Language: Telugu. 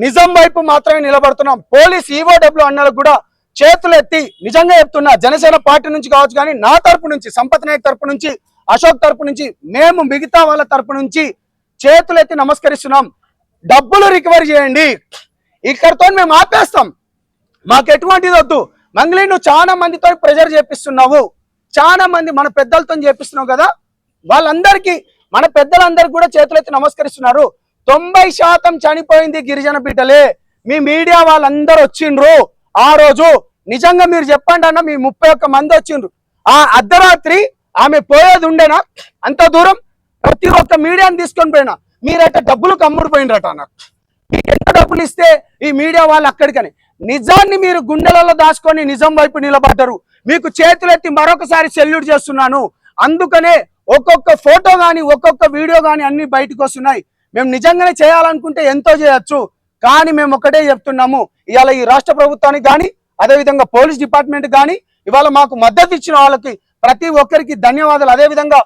నిజం వైపు మాత్రమే నిలబడుతున్నాం. పోలీస్ ఈవోడబ్ల్యూ అన్నలకు కూడా చేతులు ఎత్తి నిజంగా చెప్తున్నా, జనసేన పార్టీ నుంచి కావచ్చు, కానీ నా తరపు నుంచి, సంపత్ నాయక్ తరపు నుంచి, అశోక్ తరపు నుంచి, మేము మిగతా వాళ్ళ తరపు నుంచి చేతులు ఎత్తి నమస్కరిస్తున్నాం. డబ్బులు రికవరీ చేయండి, ఇక్కడితో మేము ఆపేస్తాం. మాకు ఎటువంటిది వద్దు. మంగ్లీ, నువ్వు చాలా మందితో ప్రెజర్ చేపిస్తున్నావు, చాలా మంది మన పెద్దలతో చేపిస్తున్నావు కదా, వాళ్ళందరికీ, మన పెద్దలందరికీ కూడా చేతులెత్తి నమస్కరిస్తున్నారు. 90% చనిపోయింది గిరిజన బిడ్డలే. మీ మీడియా వాళ్ళందరూ వచ్చిండ్రు ఆ రోజు. నిజంగా మీరు చెప్పండి అన్న, మీ 31 మంది వచ్చిండ్రు. ఆ అర్ధరాత్రి ఆమె పోయేది ఉండేనా? అంత దూరం ప్రతి ఒక్క మీడియాని తీసుకొని పోయినా. మీరట డబ్బులు కమ్ముడు పోయినరట అన్న. మీకు ఎంత డబ్బులు ఇస్తే ఈ మీడియా వాళ్ళు అక్కడికని నిజాన్ని మీరు గుండెలలో దాచుకొని నిజం వైపు నిలబడ్డారు. మీకు చేతులెత్తి మరొకసారి సెల్యూట్ చేస్తున్నాను. అందుకనే ఒక్కొక్క ఫోటో కానీ, ఒక్కొక్క వీడియో కానీ అన్ని బయటకు వస్తున్నాయి. మేము నిజంగానే చేయాలనుకుంటే ఎంతో చేయొచ్చు, కానీ మేము ఒకటే చెప్తున్నాము, ఇవాళ ఈ రాష్ట్ర ప్రభుత్వానికి కానీ, అదేవిధంగా పోలీస్ డిపార్ట్మెంట్ కానీ, ఇవాళ మాకు మద్దతు ఇచ్చిన వాళ్ళకి ప్రతి ఒక్కరికి ధన్యవాదాలు. అదేవిధంగా